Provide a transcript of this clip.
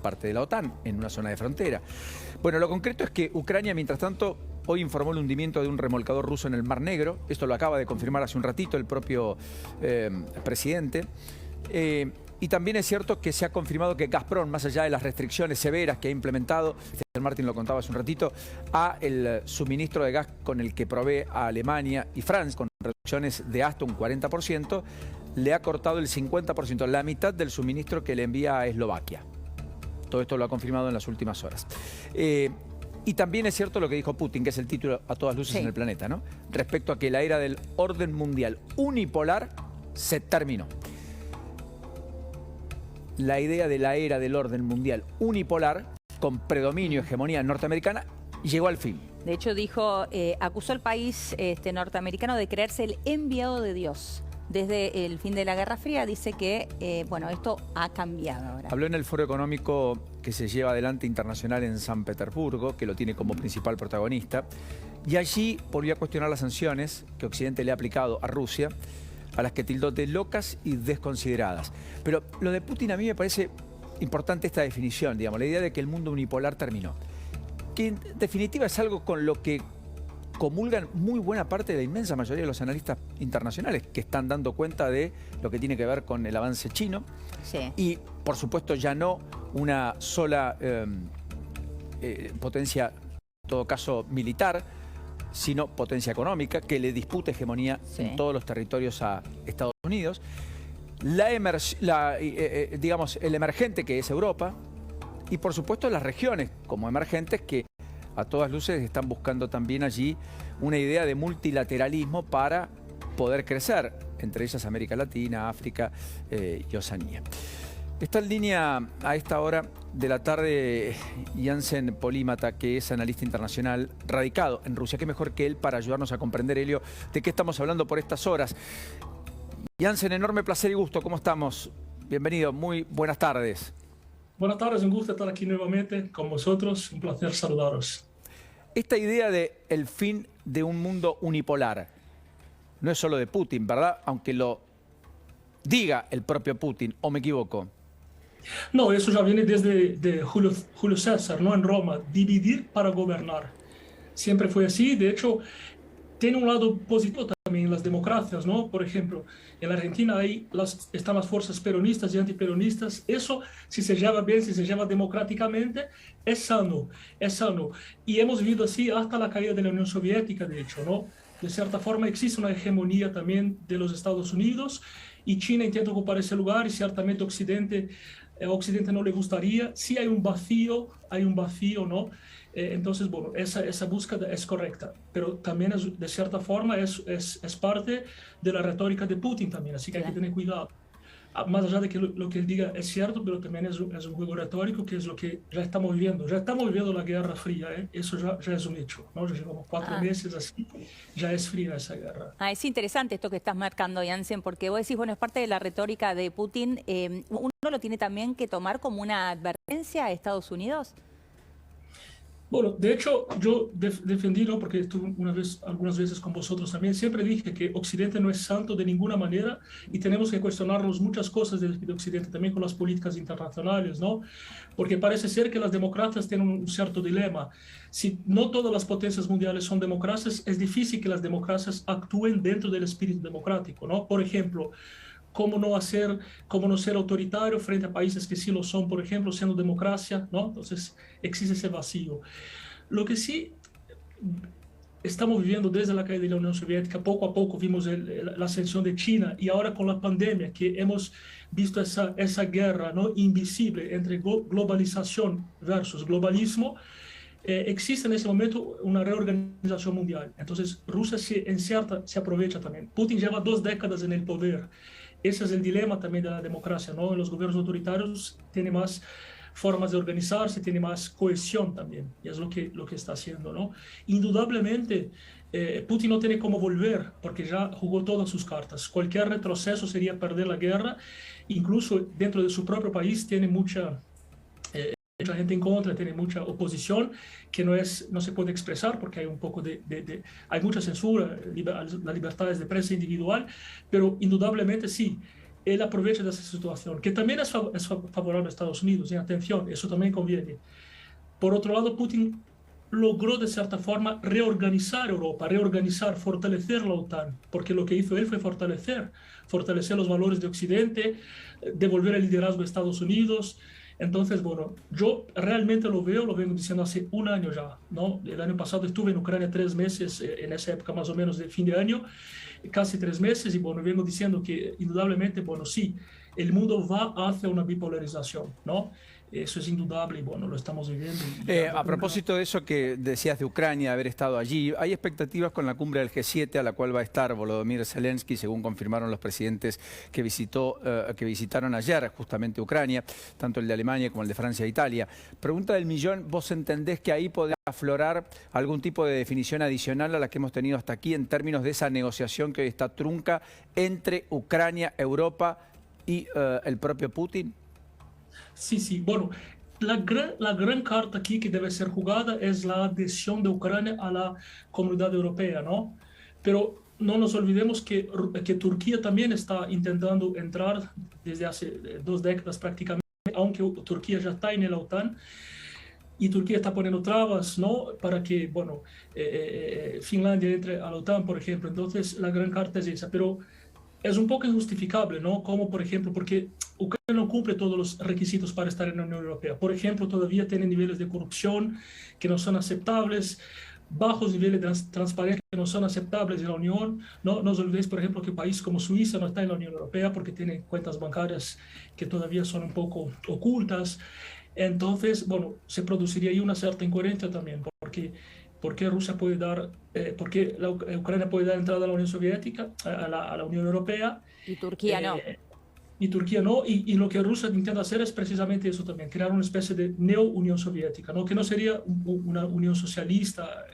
parte de la OTAN, en una zona de frontera. Bueno, lo concreto es que Ucrania, mientras tanto, hoy informó el hundimiento de un remolcador ruso en el Mar Negro. Esto lo acaba de confirmar hace un ratito el propio presidente. Y también es cierto que se ha confirmado que Gazprom, más allá de las restricciones severas que ha implementado, Martín lo contaba hace un ratito, a el suministro de gas con el que provee a Alemania y Francia, con reducciones de hasta un 40%, le ha cortado el 50%, la mitad del suministro que le envía a Eslovaquia. Todo esto lo ha confirmado en las últimas horas. Y también es cierto lo que dijo Putin, que es el título a todas luces en el planeta, ¿no? Respecto a que la era del orden mundial unipolar se terminó. La idea de la era del orden mundial unipolar, con predominio, hegemonía norteamericana, llegó al fin. De hecho, dijo, acusó al país norteamericano de creerse el enviado de Dios. Desde el fin de la Guerra Fría dice que, bueno, esto ha cambiado ahora. Habló en el foro económico que se lleva adelante internacional en San Petersburgo, que lo tiene como principal protagonista, y allí volvió a cuestionar las sanciones que Occidente le ha aplicado a Rusia, a las que tildó de locas y desconsideradas. Pero lo de Putin a mí me parece importante esta definición, digamos, la idea de que el mundo unipolar terminó. Que en definitiva es algo con lo que comulgan muy buena parte de la inmensa mayoría de los analistas internacionales que están dando cuenta de lo que tiene que ver con el avance chino. Sí. Y, por supuesto, ya no una sola potencia, en todo caso militar, sino potencia económica, que le disputa hegemonía en todos los territorios a Estados Unidos. Digamos, el emergente, que es Europa, y por supuesto las regiones como emergentes que a todas luces están buscando también allí una idea de multilateralismo para poder crecer, entre ellas América Latina, África y Oceanía. Está en línea a esta hora de la tarde Jansen Polímata, que es analista internacional radicado en Rusia. Qué mejor que él para ayudarnos a comprender, Helio, de qué estamos hablando por estas horas. Jansen, enorme placer y gusto. ¿Cómo estamos? Bienvenido, muy buenas tardes. Buenas tardes, un gusto estar aquí nuevamente con vosotros. Un placer saludaros. Esta idea de el fin de un mundo unipolar no es solo de Putin, ¿verdad? Aunque lo diga el propio Putin, ¿o me equivoco? No, eso ya viene desde de Julio César, ¿no? En Roma, dividir para gobernar. Siempre fue así. De hecho, tiene un lado positivo también en las democracias, ¿no? Por ejemplo, en la Argentina están las fuerzas peronistas y antiperonistas. Eso, si se lleva bien, si se lleva democráticamente, es sano, es sano. Y hemos vivido así hasta la caída de la Unión Soviética, de hecho, ¿no? De cierta forma existe una hegemonía también de los Estados Unidos y China intenta ocupar ese lugar y ciertamente Occidente no le gustaría. Sí hay un vacío, ¿no? Entonces, bueno, esa búsqueda es correcta, pero también de cierta forma es parte de la retórica de Putin también, así que hay que tener cuidado. Más allá de que lo que él diga es cierto, pero también es un juego retórico, que es lo que ya estamos viviendo. Ya estamos viviendo la Guerra Fría, ¿eh? Eso ya es un hecho, ¿no? Ya llevamos 4 meses así, ya es fría esa guerra. Es interesante esto que estás marcando, Jansen, porque vos decís, bueno, es parte de la retórica de Putin. ¿Uno lo tiene también que tomar como una advertencia a Estados Unidos? Bueno, de hecho, yo defendí, ¿no? Porque estuve algunas veces con vosotros también, siempre dije que Occidente no es santo de ninguna manera y tenemos que cuestionarnos muchas cosas de Occidente, también con las políticas internacionales, ¿no? Porque parece ser que las democracias tienen un cierto dilema. Si no todas las potencias mundiales son democracias, es difícil que las democracias actúen dentro del espíritu democrático, ¿no? Por ejemplo, cómo no ser autoritario frente a países que sí lo son, por ejemplo, siendo democracia, ¿no? Entonces existe ese vacío. Lo que sí estamos viviendo desde la caída de la Unión Soviética, poco a poco vimos la ascensión de China y ahora con la pandemia que hemos visto esa guerra, ¿no? Invisible entre globalización versus globalismo. Existe en ese momento una reorganización mundial. Entonces Rusia se aprovecha también. Putin lleva 2 décadas en el poder. Ese es el dilema también de la democracia, ¿no? Los gobiernos autoritarios tienen más formas de organizarse, tiene más cohesión también, y es lo que está haciendo, ¿no? Indudablemente, Putin no tiene cómo volver, porque ya jugó todas sus cartas. Cualquier retroceso sería perder la guerra, incluso dentro de su propio país tiene mucha gente en contra, tiene mucha oposición que no se puede expresar porque hay un poco hay mucha censura, las libertades de prensa individual, pero indudablemente sí, él aprovecha de esa situación, que también es favorable a Estados Unidos, y atención, eso también conviene. Por otro lado, Putin logró de cierta forma reorganizar Europa, fortalecer la OTAN, porque lo que hizo él fue fortalecer los valores de Occidente, devolver el liderazgo a Estados Unidos. Entonces, bueno, yo realmente lo vengo diciendo hace un año ya, ¿no? El año pasado estuve en Ucrania 3 meses, en esa época más o menos de fin de año, casi 3 meses, y bueno, vengo diciendo que indudablemente, bueno, sí, el mundo va hacia una bipolarización, ¿no? Eso es indudable y bueno, lo estamos viviendo. A propósito de eso que decías de Ucrania, de haber estado allí, hay expectativas con la cumbre del G7 a la cual va a estar Volodymyr Zelensky, según confirmaron los presidentes que visitaron ayer justamente Ucrania, tanto el de Alemania como el de Francia e Italia. Pregunta del millón, ¿vos entendés que ahí podría aflorar algún tipo de definición adicional a la que hemos tenido hasta aquí en términos de esa negociación que hoy está trunca entre Ucrania, Europa y el propio Putin? Sí, sí. Bueno, la gran carta aquí que debe ser jugada es la adhesión de Ucrania a la comunidad europea, ¿no? Pero no nos olvidemos que Turquía también está intentando entrar desde hace 2 décadas prácticamente, aunque Turquía ya está en la OTAN, y Turquía está poniendo trabas, ¿no? Para que, bueno, Finlandia entre a la OTAN, por ejemplo. Entonces, la gran carta es esa. Pero es un poco injustificable, ¿no? Como, por ejemplo, porque Ucrania no cumple todos los requisitos para estar en la Unión Europea. Por ejemplo, todavía tiene niveles de corrupción que no son aceptables, bajos niveles de transparencia que no son aceptables en la Unión. No os olvidéis, por ejemplo, que un país como Suiza no está en la Unión Europea porque tiene cuentas bancarias que todavía son un poco ocultas. Entonces, bueno, se produciría ahí una cierta incoherencia también, porque ¿por qué Rusia puede dar, por qué Ucrania puede dar entrada a la Unión Soviética, a la Unión Europea? Y Turquía no. Y Turquía no, y lo que Rusia intenta hacer es precisamente eso también, crear una especie de neo-Unión Soviética, ¿no? Que no sería una Unión socialista,